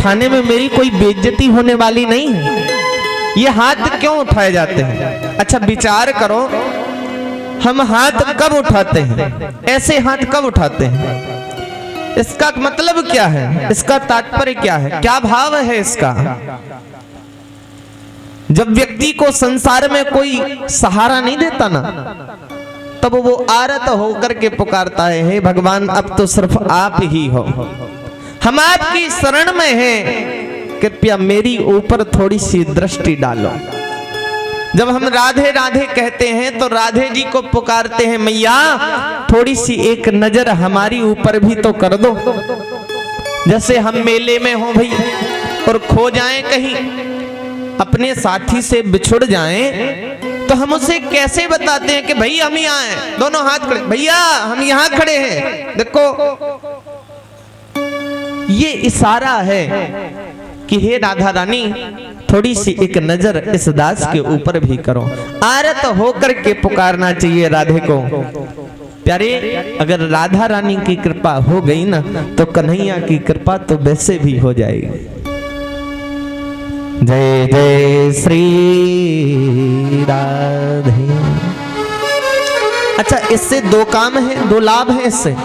उठाने में मेरी कोई बेइज्जती होने वाली नहीं है। ये हाथ क्यों उठाए जाते हैं? अच्छा विचार करो, हम हाथ कब उठाते हैं? ऐसे हाथ कब उठाते हैं? इसका मतलब क्या है? इसका तात्पर्य क्या है? क्या भाव है इसका? जब व्यक्ति को संसार में कोई सहारा नहीं देता ना, तब वो आरत होकर के पुकारता है, हे भगवान अब तो सिर्फ आप ही हो, हम आपकी शरण में हैं, कृपया मेरी ऊपर थोड़ी सी दृष्टि डालो। जब हम राधे राधे कहते हैं तो राधे जी को पुकारते हैं, मैया थोड़ी सी एक नजर हमारी ऊपर भी तो कर दो। जैसे हम मेले में हो भाई और खो जाएं कहीं, अपने साथी से बिछुड़ जाएं, तो हम उसे कैसे बताते हैं कि भाई हम यहाँ हैं, दोनों हाथ खड़े, भैया हम यहाँ खड़े हैं, देखो। ये इशारा है कि हे राधा रानी थोड़ी सी एक नजर इस दास के ऊपर भी करो। आरत होकर के पुकारना चाहिए राधे को। प्यारे, अगर राधा रानी की कृपा हो गई ना, तो कन्हैया की कृपा तो वैसे भी हो जाएगी। जय जय श्री राधे। अच्छा, इससे दो काम है, दो लाभ है इससे।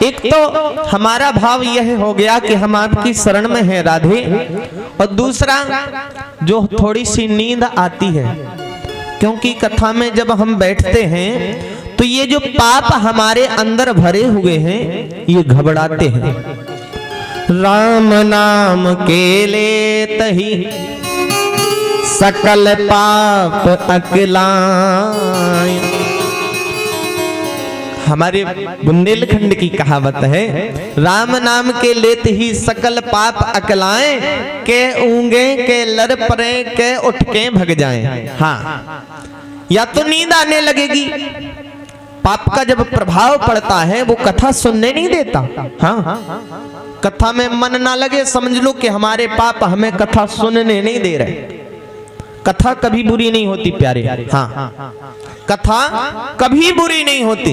एक तो हमारा भाव यह हो गया कि हम आपकी शरण में हैं राधे, और दूसरा जो थोड़ी सी नींद आती है, क्योंकि कथा में जब हम बैठते हैं तो ये जो पाप हमारे अंदर भरे हुए हैं ये घबराते हैं। राम नाम के लेत ही सकल पाप अकलाय। हमारे बुंदेलखंड की कहावत है, राम नाम के लेत ही सकल पाप अकलाएं, के ऊंगे के लर परे के उठ के भग जाएं। हाँ, या तो नींद आने लगेगी, पाप का जब प्रभाव पड़ता है वो कथा सुनने नहीं देता। हाँ, कथा में मन ना लगे, समझ लो कि हमारे पाप हमें कथा सुनने नहीं दे रहे। कथा कभी बुरी नहीं होती प्यारे। हाँ, कथा कभी बुरी नहीं होती।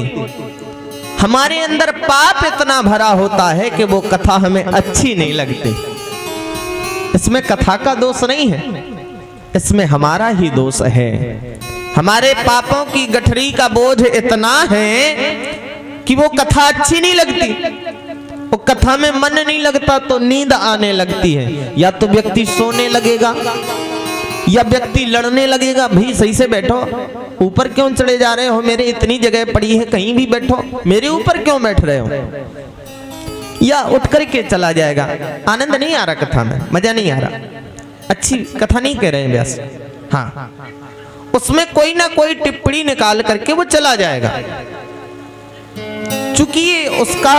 हमारे अंदर पाप इतना भरा होता है कि वो कथा हमें अच्छी नहीं लगती। इसमें कथा का दोष नहीं है, इसमें हमारा ही दोष है। हमारे पापों की गठरी का बोझ इतना है कि वो कथा अच्छी नहीं लगती। वो कथा में मन नहीं लगता तो नींद आने लगती है। या तो व्यक्ति सोने लगेगा या व्यक्ति लड़ने लगेगा, भाई सही से बैठो, ऊपर क्यों चढ़े जा रहे हो, मेरे इतनी जगह पड़ी है, कहीं भी बैठो, मेरे ऊपर क्यों बैठ रहे हो। या उठ करके चला जाएगा। आनंद नहीं आ रहा कथा में, मजा नहीं आ रहा, अच्छी कथा नहीं कह रहे हैं व्यास। हाँ, उसमें कोई ना कोई टिप्पणी निकाल करके वो चला जाएगा। चूंकि ये उसका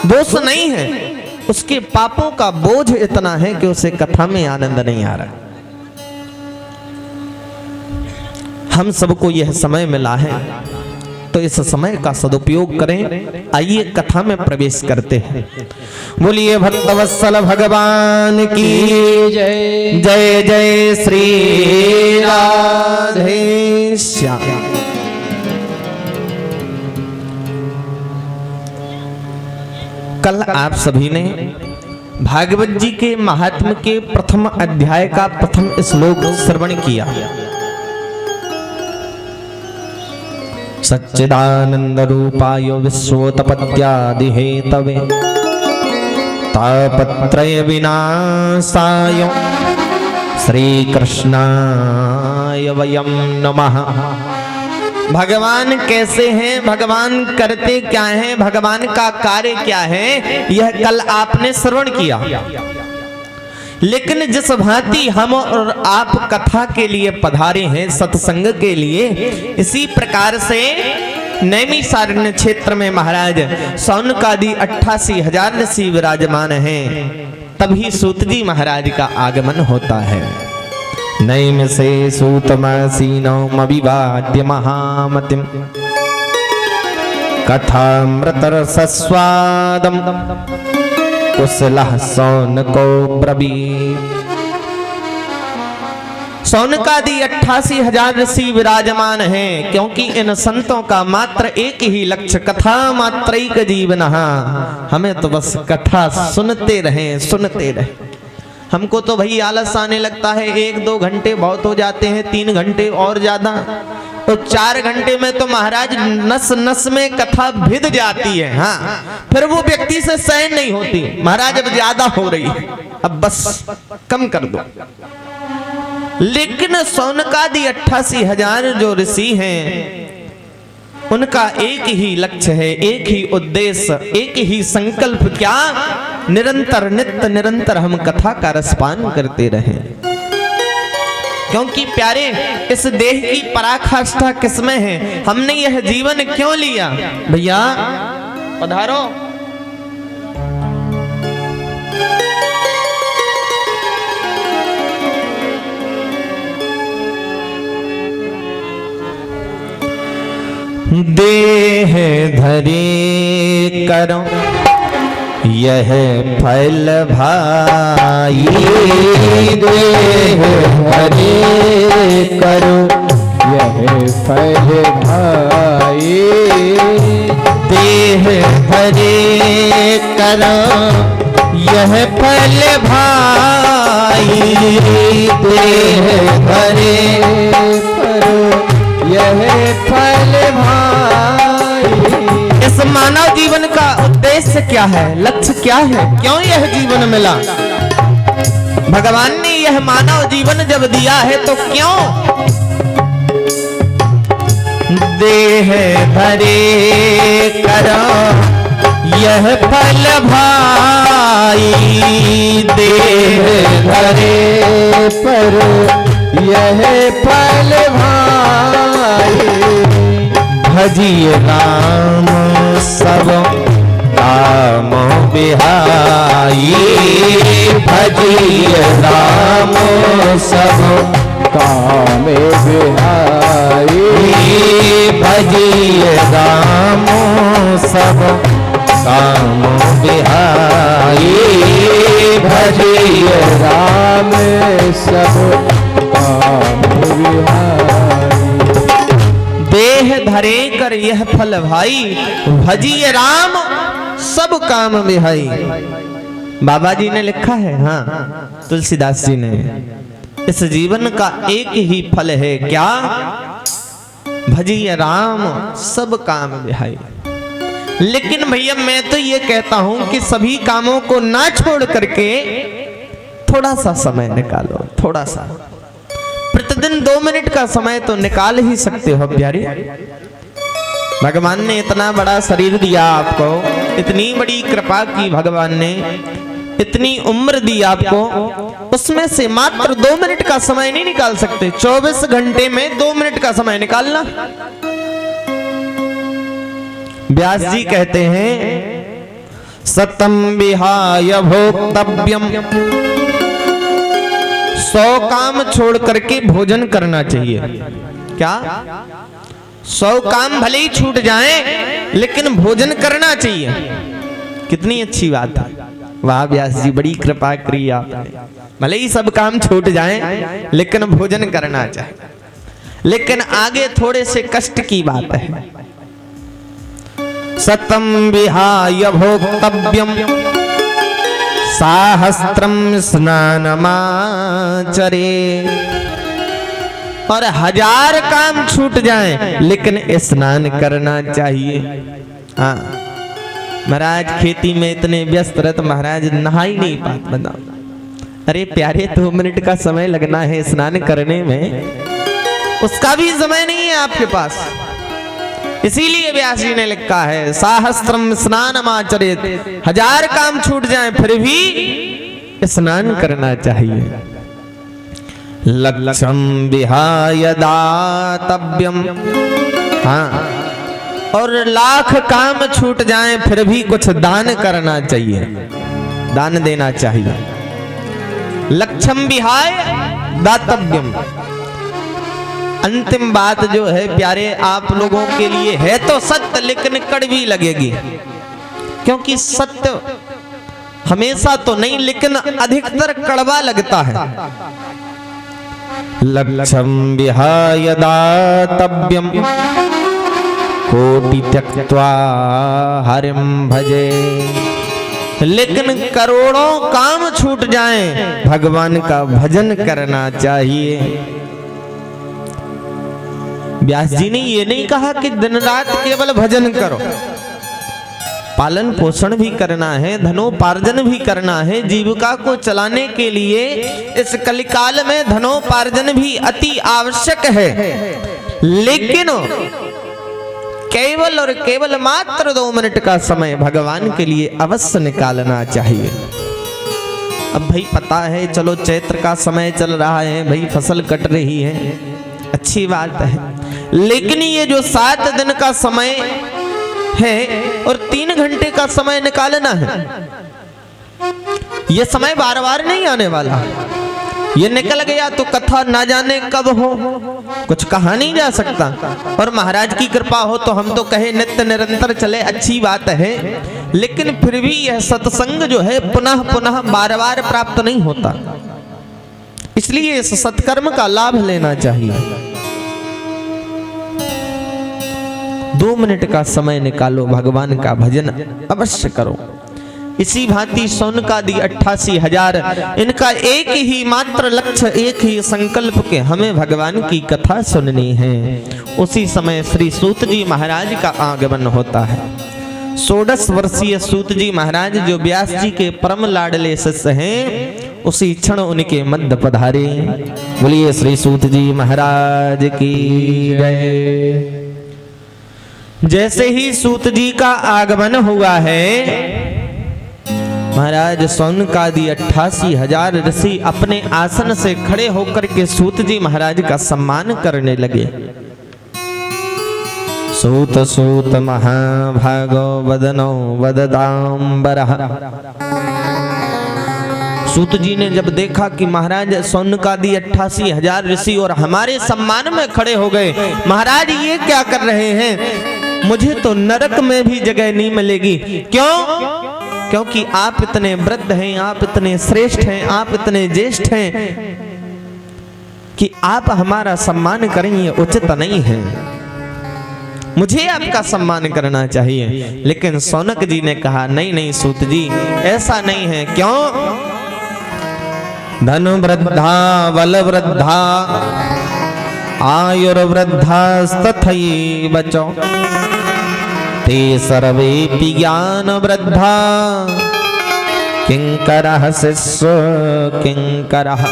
दोष नहीं है, उसके पापों का बोझ इतना है कि उसे कथा में आनंद नहीं आ रहा। हम सबको यह समय मिला है तो इस समय का सदुपयोग करें। आइए कथा में प्रवेश करते हैं। बोलिए भक्तवत्सल भगवान की जय। जय जय श्री राधे श्याम। कल आप सभी ने भागवत जी के महात्म्य के प्रथम अध्याय का प्रथम श्लोक श्रवण किया। सच्चिदानंद रूपाय विश्वोत्पत्त्यादि हेतवे तापत्रय विनाशाय श्री कृष्णाय वयं नमः। भगवान कैसे हैं, भगवान करते क्या हैं, भगवान का कार्य क्या है, यह कल आपने श्रवण किया। लेकिन जिस भांति हम और आप कथा के लिए पधारे हैं, सत्संग के लिए, इसी प्रकार से नैमिषारण्य क्षेत्र में महाराज सौनकादि 88,000 ऋषि विराजमान हैं। तभी सूत जी महाराज का आगमन होता है। नैमिषे सूतमासीनौ अभिवाद्य महामतिं कथामृतरसस्वादं कुशलः सौनको ब्रवीत्। सौनकादि 88,000 ऋषि विराजमान हैं, क्योंकि इन संतों का मात्र एक ही लक्ष्य, कथा मात्रैक जीवनः। हमें तो बस कथा सुनते रहें, सुनते रहें। हमको तो भाई आलस आने लगता है, 1-2 घंटे बहुत हो जाते हैं, 3 घंटे और ज्यादा, तो 4 घंटे में तो महाराज नस नस में कथा भिद जाती है। हाँ, फिर वो व्यक्ति से सहन नहीं होती, महाराज अब ज्यादा हो रही है, अब बस कम कर दो। लेकिन सौनकादि 88,000 जो ऋषि हैं, उनका एक ही लक्ष्य है, एक ही उद्देश्य, एक ही संकल्प, क्या? निरंतर नित्य निरंतर हम कथा का रसपान करते रहें। क्योंकि प्यारे, इस देह की पराकाष्ठा किसमें है? हमने यह जीवन क्यों लिया? भैया पधारो। देह धरे करो यह फल भाई, देह धरे करो यह फल भाई, देह धरे करो यह फल भाई, देह धरे करो यह फल भाई। इस मानव जीवन का उद्देश्य क्या है? लक्ष्य क्या है? क्यों यह जीवन मिला? भगवान ने यह मानव जीवन जब दिया है तो क्यों? देह धरे करो यह फल भाई, देह धरे पर यह फल भाई। भजिय राम सब काम बिहाई, भजिय राम सब काम बिहाई, भजिय राम सब काम बिहाई, भजिय राम सब काम बिहाई। देह धरे कर यह फल भाई, भजिय राम सब काम बिहाई। बाबा जी ने लिखा है, हाँ तुलसीदास जी ने, इस जीवन का एक ही फल है, क्या? भजिय राम सब काम बिहाई। लेकिन भैया मैं तो ये कहता हूं कि सभी कामों को ना छोड़ करके थोड़ा सा समय निकालो, थोड़ा सा, प्रतिदिन 2 मिनट का समय तो निकाल ही सकते हो प्यारे। भगवान ने इतना बड़ा शरीर दिया आपको, इतनी बड़ी कृपा की भगवान ने, इतनी उम्र दी आपको, उसमें से मात्र 2 मिनट का समय नहीं निकाल सकते? 24 घंटे में 2 मिनट का समय निकालना। व्यास जी कहते हैं, सतम विहाय भोक्तव्यम, 100 काम छोड़ करके भोजन करना चाहिए। क्या? 100 काम भले ही छूट जाएं, लेकिन भोजन करना चाहिए। कितनी अच्छी बात है, वाह व्यास जी बड़ी कृपा करी आपने। भले ही सब काम छूट जाएं, लेकिन भोजन करना चाहिए। लेकिन आगे थोड़े से कष्ट की बात है। सतम विहाय भोक्तव्यम साहस्त्रम स्नानमाचरे, और 1000 काम छूट जाएं, लेकिन स्नान करना चाहिए। हाँ महाराज, खेती में इतने व्यस्त रहते महाराज नहा ही नहीं पाते, बताओ। अरे प्यारे 2 मिनट का समय लगना है स्नान करने में, उसका भी समय नहीं है आपके पास। इसीलिए व्यास जी ने लिखा है, साहस्त्रम स्नानमाचरेत, 1000 काम छूट जाएं फिर भी स्नान करना चाहिए। लक्ष्यम विहाय दातव्यम, हाँ, और 1,00,000 काम छूट जाएं फिर भी कुछ दान करना चाहिए, दान देना चाहिए। लक्ष्यम विहाय दातव्यम। अंतिम बात जो है प्यारे आप लोगों के लिए है तो सत्य, लेकिन कड़वी लगेगी, क्योंकि सत्य हमेशा तो नहीं, लेकिन अधिकतर कड़वा लगता है। लक्ष्यं विहाय दातव्यं कोटि त्यक्त्वा हरिं भजे। लेकिन करोड़ों काम छूट जाएं, भगवान का भजन करना चाहिए। व्यास जी ने ये नहीं कहा कि दिन रात केवल भजन करो, पालन पोषण भी करना है, धनोपार्जन भी करना है। जीविका को चलाने के लिए इस कलिकाल में धनोपार्जन भी अति आवश्यक है, लेकिन केवल और केवल मात्र 2 मिनट का समय भगवान के लिए अवश्य निकालना चाहिए। अब भाई पता है, चलो चैत्र का समय चल रहा है, भाई फसल कट रही है, अच्छी बात है, लेकिन ये जो 7 दिन का समय है और 3 घंटे का समय निकालना है, ये समय बार बार नहीं आने वाला। ये निकल गया तो कथा ना जाने कब हो, कुछ कहा नहीं जा सकता। और महाराज की कृपा हो तो हम तो कहे नित्य निरंतर चले, अच्छी बात है, लेकिन फिर भी यह सत्संग जो है पुनः पुनः बार बार प्राप्त नहीं होता, इसलिए इस सत्कर्म का लाभ लेना चाहिए। 2 मिनट का समय निकालो, भगवान का भजन अवश्य करो। इसी भांति सौनकादि 88,000, इनका एक ही मात्र लक्ष्य, एक ही संकल्प के हमें भगवान की कथा सुननी है। उसी समय श्री सूत जी महाराज का आगमन होता है। 16 वर्षीय सूत जी महाराज जो व्यास जी के परम लाडले शिष्य हैं, उसी क्षण उनके मध्य पधारे। बोलिए श्री सूत जी महाराज की जय। जैसे ही सूत जी का आगमन हुआ है, महाराज सौनकादि 88,000 ऋषि अपने आसन से खड़े होकर के सूत जी महाराज का सम्मान करने लगे। सूत सूत महाभागो वदनो वददाम्बरः। सूत जी ने जब देखा कि महाराज सौनकादि 88,000 ऋषि और हमारे सम्मान में खड़े हो गए, महाराज ये क्या कर रहे हैं, मुझे तो नरक में भी जगह नहीं मिलेगी। क्यों? क्योंकि आप इतने वृद्ध हैं, आप इतने श्रेष्ठ हैं, आप इतने ज्येष्ठ हैं कि आप हमारा सम्मान करें, ये उचित नहीं है, मुझे आपका सम्मान करना चाहिए। लेकिन सौनक जी ने कहा नहीं नहीं सूत जी, ऐसा नहीं है। क्यों? धन वृद्धा बल वृद्धा आयुर्वृद्धा तथैव च ते सर्वेपि ज्ञान वृद्धा किंकरः शिष्य किंकरः।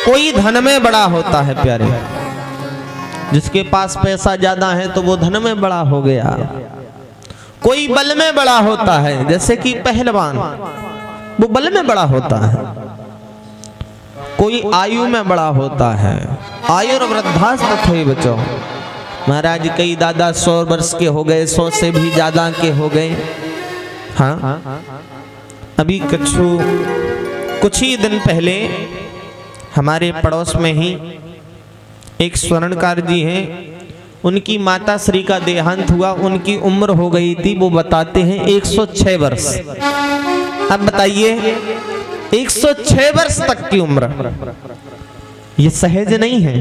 कोई धन में बड़ा होता है प्यारे, जिसके पास पैसा ज्यादा है तो वो धन में बड़ा हो गया। कोई बल में बड़ा होता है, जैसे कि पहलवान, वो बल में बड़ा होता है। कोई आयु में बड़ा होता है, आयुर्वृद्धा तथैव च। महाराज कई दादा 100 वर्ष के हो गए, 100 से भी ज्यादा के हो गए। हाँ, अभी कुछ ही दिन पहले हमारे पड़ोस में ही एक स्वर्णकार जी हैं, उनकी माता श्री का देहांत हुआ। उनकी उम्र हो गई थी, वो बताते हैं 106 वर्ष। अब बताइए 106 वर्ष तक की उम्र, ये सहज नहीं है।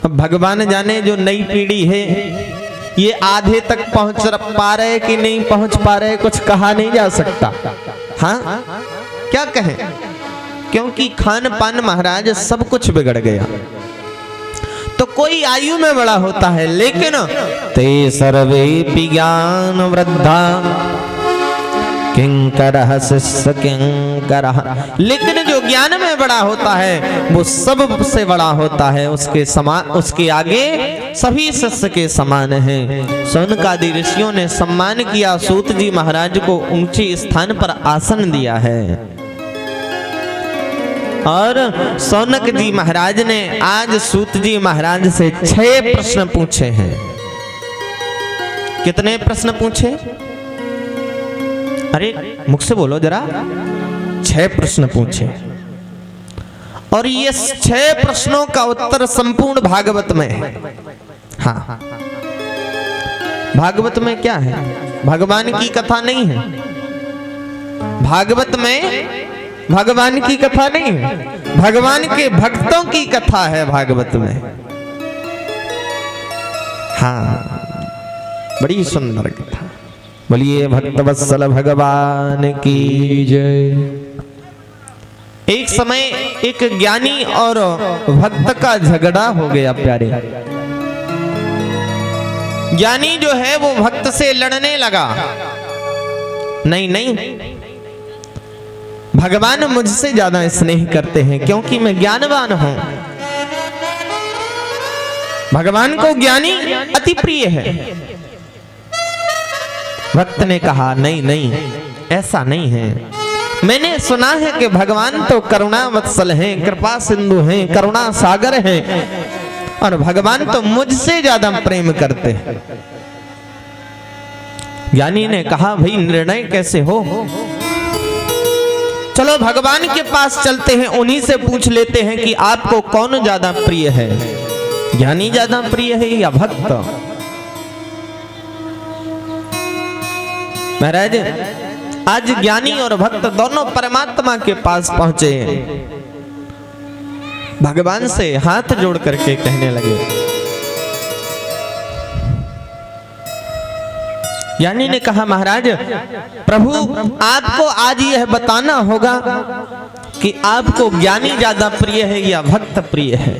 अब भगवान जाने जो नई पीढ़ी है ये आधे तक पहुंच पा रहे कि नहीं पहुंच पा रहे, कुछ कहा नहीं जा सकता। हाँ, क्या कहें, क्योंकि खान पान महाराज सब कुछ बिगड़ गया। तो कोई आयु में बड़ा होता है, लेकिन ते सर्वेपि ज्ञान वृद्धा किंकरः शिष्य किंकरः। लेकिन जो ज्ञान में बड़ा होता है वो सबसे बड़ा होता है, उसके आगे सभी शिष्य के समान हैं। सौनकादि ऋषियों ने सम्मान किया, सूत जी महाराज को ऊंचे स्थान पर आसन दिया है। और सौनक जी महाराज ने आज सूत जी महाराज से 6 प्रश्न पूछे हैं। कितने प्रश्न पूछे? अरे मुख से बोलो जरा। 6 प्रश्न पूछे, और ये 6 प्रश्नों का उत्तर संपूर्ण भागवत में है। हाँ, भागवत में क्या है? भगवान की कथा नहीं है, भागवत में भगवान की कथा नहीं है, भगवान के भक्तों की कथा है भागवत में। हाँ, बड़ी सुंदर कथा। बोलिए भक्तवत्सल भगवान की जय। एक समय एक ज्ञानी और भक्त का झगड़ा हो गया प्यारे। ज्ञानी जो है वो भक्त से लड़ने लगा, नहीं नहीं, भगवान मुझसे ज्यादा स्नेह करते हैं क्योंकि मैं ज्ञानवान हूं। भगवान को ज्ञानी अति प्रिय है। भक्त ने कहा नहीं नहीं, ऐसा नहीं है। मैंने सुना है कि भगवान तो करुणा वत्सल हैं, कृपा सिंधु हैं, करुणा सागर हैं, और भगवान तो मुझसे ज्यादा प्रेम करते हैं। ज्ञानी ने कहा भाई निर्णय कैसे हो? चलो भगवान के पास चलते हैं, उन्हीं से पूछ लेते हैं कि आपको कौन ज्यादा प्रिय है, ज्ञानी ज्यादा प्रिय है या भक्त? महाराज आज ज्ञानी और भक्त दोनों परमात्मा के पास पहुंचे हैं। भगवान से हाथ जोड़ करके कहने लगे। ज्ञानी ने कहा महाराज प्रभु आपको आज यह बताना होगा कि आपको ज्ञानी ज्यादा प्रिय है या भक्त प्रिय है।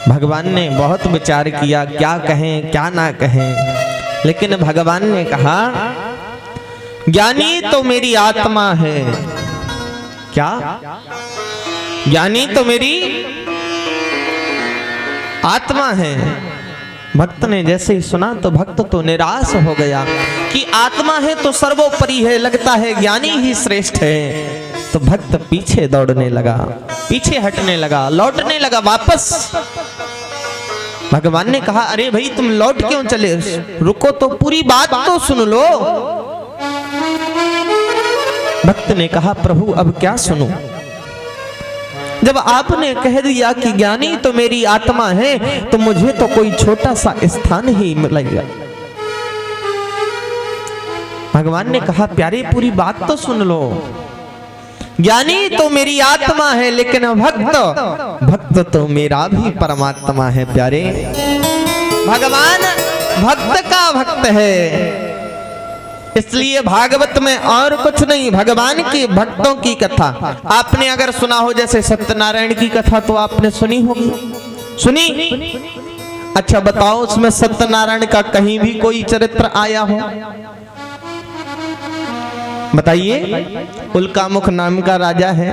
भगवान ने बहुत विचार किया क्या कहें क्या ना कहें, लेकिन भगवान ने कहा ज्ञानी तो मेरी आत्मा है। क्या? ज्ञानी तो मेरी आत्मा है। भक्त ने जैसे ही सुना तो भक्त तो निराश हो गया कि आत्मा है तो सर्वोपरि है, लगता है ज्ञानी ही श्रेष्ठ है। तो भक्त पीछे दौड़ने लगा, पीछे हटने लगा, लौटने लगा वापस। भगवान ने कहा अरे भाई तुम लौट क्यों चले, रुको तो पूरी बात तो सुन लो। भक्त ने कहा प्रभु अब क्या सुनूं? जब आपने कह दिया कि ज्ञानी तो मेरी आत्मा है तो मुझे तो कोई छोटा सा स्थान ही मिलेगा। भगवान ने कहा प्यारे पूरी बात तो सुन लो। ज्ञानी तो मेरी आत्मा है लेकिन भक्त तो मेरा भी परमात्मा है प्यारे। भगवान भक्त का भक्त है, इसलिए भागवत में और कुछ नहीं, भगवान के भक्तों की कथा। आपने अगर सुना हो जैसे सत्यनारायण की कथा तो आपने सुनी होगी, सुनी? अच्छा बताओ उसमें सत्यनारायण का कहीं भी कोई चरित्र आया हो? बताइए। उल्कामुख नाम का राजा है,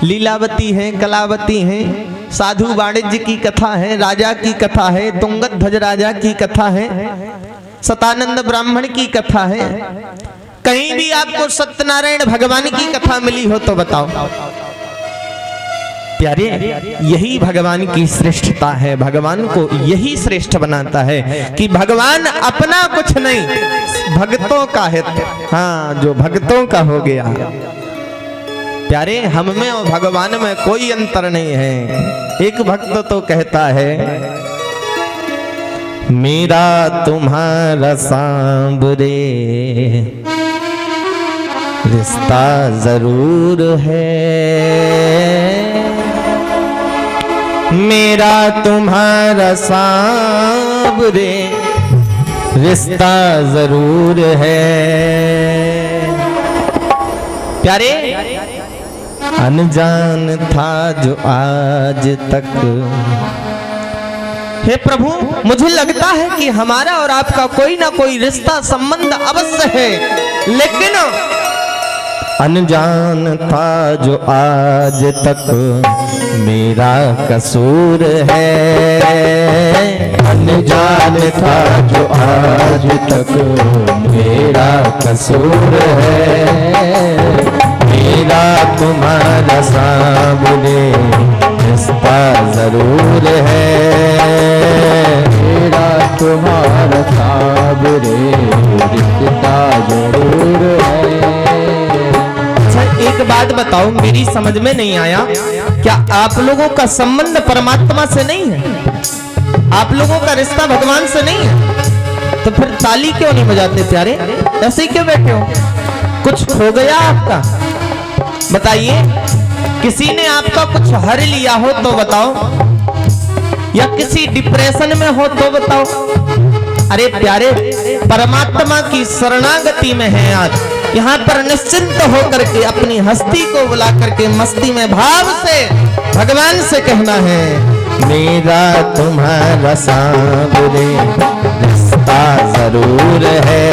लीलावती है, कलावती है, साधु वाणिज्य की कथा है, राजा की कथा है, तुंगध्वज राजा की कथा है, सतानंद ब्राह्मण की कथा है। कहीं भी आपको सत्यनारायण भगवान की कथा मिली हो तो बताओ। प्यारे यही भगवान की श्रेष्ठता है, भगवान को यही श्रेष्ठ बनाता है कि भगवान अपना कुछ नहीं भक्तों का है। हाँ जो भक्तों का हो गया। प्यारे हम में और भगवान में कोई अंतर नहीं है। एक भक्त तो कहता है मेरा तुम्हारा सांवरे रिश्ता जरूर है, मेरा तुम्हारा सांवरे रिश्ता जरूर है। प्यारे अनजान था जो आज तक, हे प्रभु मुझे लगता है कि हमारा और आपका कोई ना कोई रिश्ता संबंध अवश्य है, लेकिन अनजान था जो आज तक मेरा कसूर है। अनजान था जो आज तक मेरा कसूर है, मेरा तुम्हारा सामने रिश्ता जरूर है, मेरा तुम्हारा सामने रिश्ता जरूर है। एक बात बताओ, मेरी समझ में नहीं आया, क्या आप लोगों का संबंध परमात्मा से नहीं है? आप लोगों का रिश्ता भगवान से नहीं है? तो फिर ताली क्यों नहीं बजाते प्यारे? ऐसे ही क्यों बैठे हो? कुछ खो गया आपका? बताइए, किसी ने आपका कुछ हर लिया हो तो बताओ, या किसी डिप्रेशन में हो तो बताओ। अरे प्यारे, परमात्मा की शरणागति में है आज, यहाँ पर निश्चिंत होकर के अपनी हस्ती को बुला करके मस्ती में भाव से भगवान से कहना है, मेरा तुम्हारा सांवरे रिश्ता जरूर है,